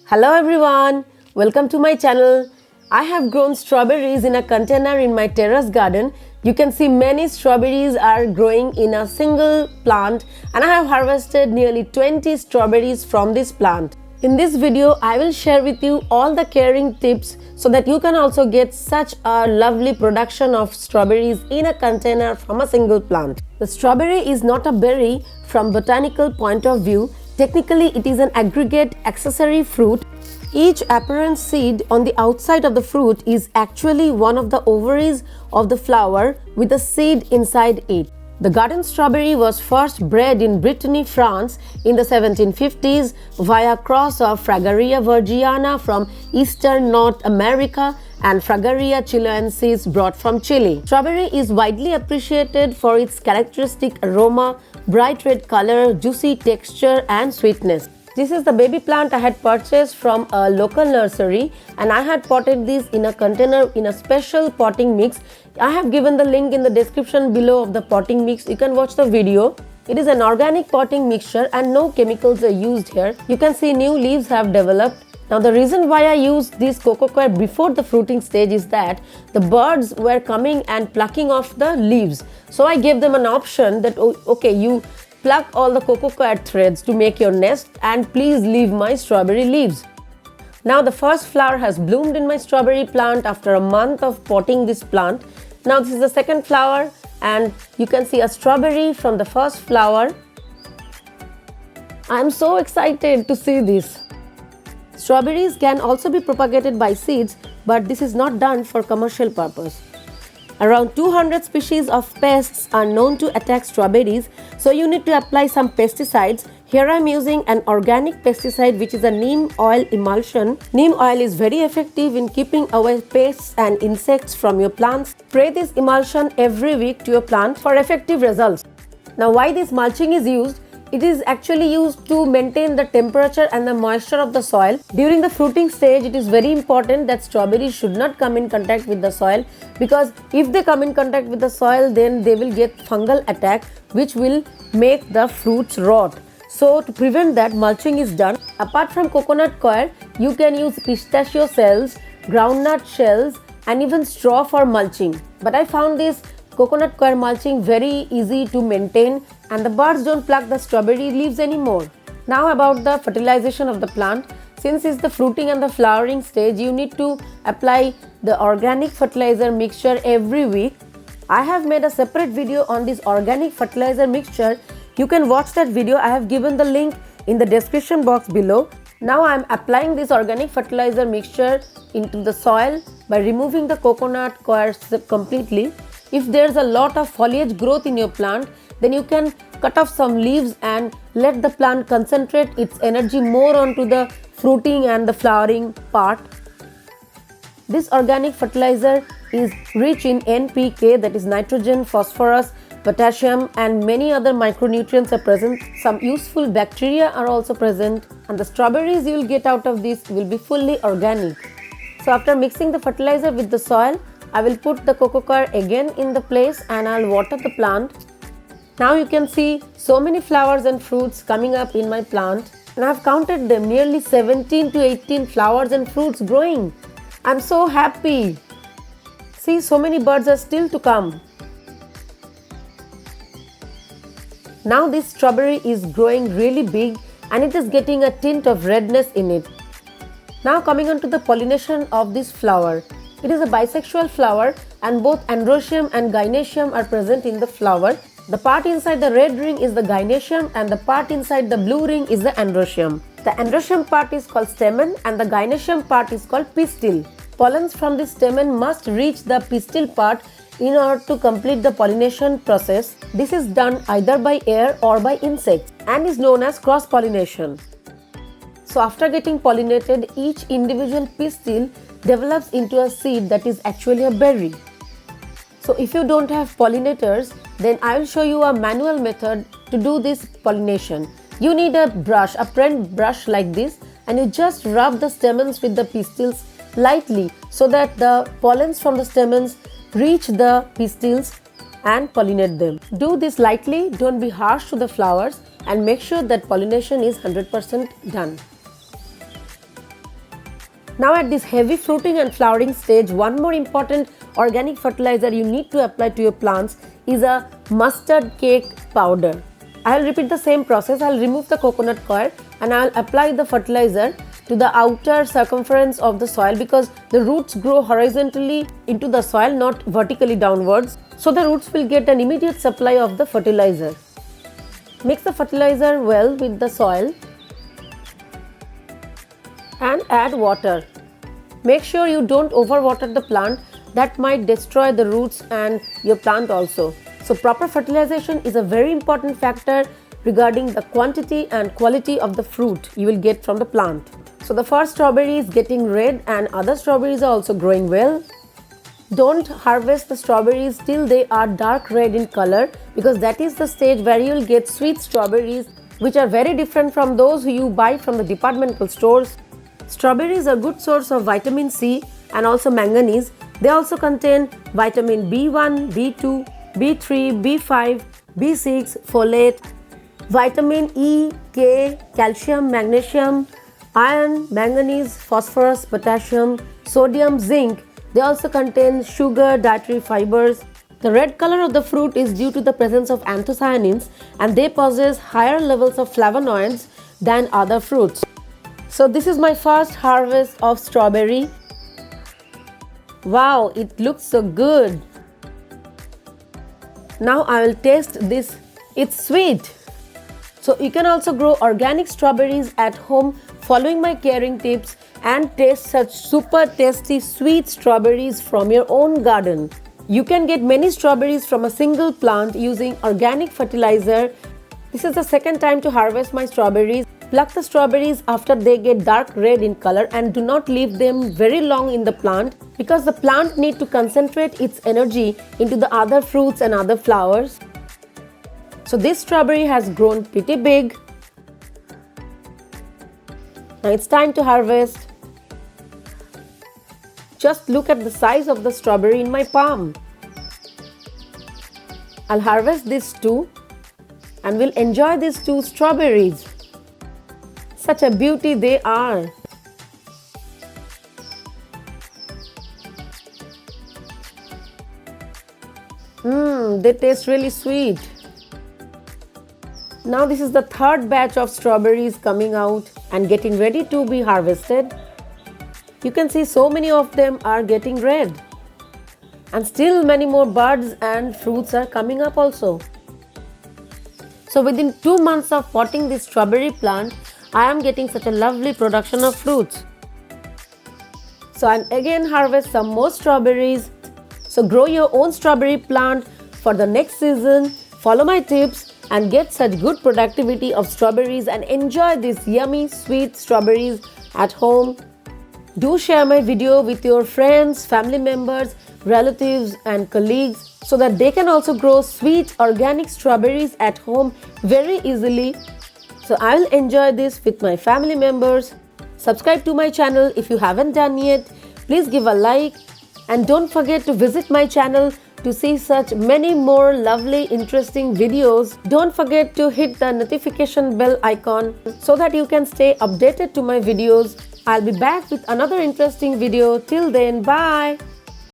Hello everyone, welcome to my channel. I have grown strawberries in a container in my terrace garden. You can see many strawberries are growing in a single plant and I have harvested nearly 20 strawberries from this plant. In this video, I will share with you all the caring tips so that you can also get such a lovely production of strawberries in a container from a single plant. The strawberry is not a berry from botanical point of view. Technically, it is an aggregate accessory fruit. Each apparent seed on the outside of the fruit is actually one of the ovaries of the flower with a seed inside it. The garden strawberry was first bred in Brittany, France in the 1750s via cross of Fragaria virginiana from eastern North America and Fragaria chiloensis brought from Chile. Strawberry is widely appreciated for its characteristic aroma, bright red color, juicy texture and sweetness. This is the baby plant I had purchased from a local nursery and I had potted this in a container in a special potting mix. I have given the link in the description below of the potting mix. You can watch the video. It is an organic potting mixture and no chemicals are used here. You can see new leaves have developed. Now the reason why I used this coco coir before the fruiting stage is that the birds were coming and plucking off the leaves. So I gave them an option that okay, you pluck all the coco coir threads to make your nest and please leave my strawberry leaves. Now the first flower has bloomed in my strawberry plant after a month of potting this plant. Now this is the second flower and you can see a strawberry from the first flower. I am so excited to see this. Strawberries can also be propagated by seeds, but this is not done for commercial purpose. Around 200 species of pests are known to attack strawberries, so you need to apply some pesticides. Here I am using an organic pesticide which is a neem oil emulsion. Neem oil is very effective in keeping away pests and insects from your plants. Spray this emulsion every week to your plant for effective results. Now why this mulching is used? It is actually used to maintain the temperature and the moisture of the soil. During the fruiting stage, it is very important that strawberries should not come in contact with the soil because if they come in contact with the soil, then they will get fungal attack which will make the fruits rot. So to prevent that, mulching is done. Apart from coconut coir, you can use pistachio shells, groundnut shells and even straw for mulching. But I found this coconut coir mulching very easy to maintain and the birds don't pluck the strawberry leaves anymore. Now about the fertilization of the plant. Since it's the fruiting and the flowering stage, you need to apply the organic fertilizer mixture every week. I have made a separate video on this organic fertilizer mixture. You can watch that video. I have given the link in the description box below. Now I am applying this organic fertilizer mixture into the soil by removing the coconut coir completely. If there's a lot of foliage growth in your plant, then you can cut off some leaves and let the plant concentrate its energy more onto the fruiting and the flowering part. This organic fertilizer is rich in NPK, that is nitrogen, phosphorus, potassium and many other micronutrients are present. Some useful bacteria are also present and the strawberries you will get out of this will be fully organic. So after mixing the fertilizer with the soil, I will put the coco coir again in the place and I'll water the plant. Now you can see so many flowers and fruits coming up in my plant and I have counted them, nearly 17 to 18 flowers and fruits growing. I'm so happy. See, so many birds are still to come. Now this strawberry is growing really big and it is getting a tint of redness in it. Now coming on to the pollination of this flower. It is a bisexual flower and both androecium and gynoecium are present in the flower. The part inside the red ring is the gynoecium and the part inside the blue ring is the androecium. The androecium part is called stamen and the gynoecium part is called pistil. Pollens from the stamen must reach the pistil part in order to complete the pollination process. This is done either by air or by insects and is known as cross-pollination. So after getting pollinated, each individual pistil develops into a seed that is actually a berry. So if you don't have pollinators, then I will show you a manual method to do this pollination. You need a brush, a pen brush like this, and you just rub the stamens with the pistils lightly so that the pollens from the stamens reach the pistils and pollinate them. Do this lightly, don't be harsh to the flowers and make sure that pollination is 100% done. Now at this heavy fruiting and flowering stage, one more important organic fertilizer you need to apply to your plants is a mustard cake powder. I will repeat the same process. I will remove the coconut coir and I will apply the fertilizer to the outer circumference of the soil, because the roots grow horizontally into the soil, not vertically downwards. So the roots will get an immediate supply of the fertilizer. Mix the fertilizer well with the soil and add water. Make sure you don't overwater the plant, that might destroy the roots and your plant also. So proper fertilization is a very important factor regarding the quantity and quality of the fruit you will get from the plant. So the first strawberry is getting red and other strawberries are also growing well. Don't harvest the strawberries till they are dark red in color, because that is the stage where you will get sweet strawberries, which are very different from those you buy from the departmental stores. Strawberries are a good source of vitamin C and also manganese. They also contain vitamin B1, B2, B3, B5, B6, folate, vitamin E, K, calcium, magnesium, iron, manganese, phosphorus, potassium, sodium, zinc. They also contain sugar, dietary fibers. The red color of the fruit is due to the presence of anthocyanins, and they possess higher levels of flavonoids than other fruits. So this is my first harvest of strawberry. Wow, it looks so good. Now I will taste this. It's sweet. So you can also grow organic strawberries at home following my caring tips and taste such super tasty sweet strawberries from your own garden. You can get many strawberries from a single plant using organic fertilizer. This is the second time to harvest my strawberries. Pluck the strawberries after they get dark red in color and do not leave them very long in the plant, because the plant needs to concentrate its energy into the other fruits and other flowers. So this strawberry has grown pretty big. Now it's time to harvest. Just look at the size of the strawberry in my palm. I'll harvest these two and we'll enjoy these two strawberries. Such a beauty they are. They taste really sweet. Now this is the third batch of strawberries coming out and getting ready to be harvested. You can see so many of them are getting red. And still many more buds and fruits are coming up also. So within 2 months of potting this strawberry plant, I am getting such a lovely production of fruits. So I'll again harvest some more strawberries. So grow your own strawberry plant for the next season. Follow my tips and get such good productivity of strawberries and enjoy these yummy sweet strawberries at home. Do share my video with your friends, family members, relatives and colleagues so that they can also grow sweet organic strawberries at home very easily. So I will enjoy this with my family members. Subscribe to my channel if you haven't done yet. Please give a like and don't forget to visit my channel to see such many more lovely interesting videos. Don't forget to hit the notification bell icon so that you can stay updated to my videos. I'll be back with another interesting video. Till then, bye.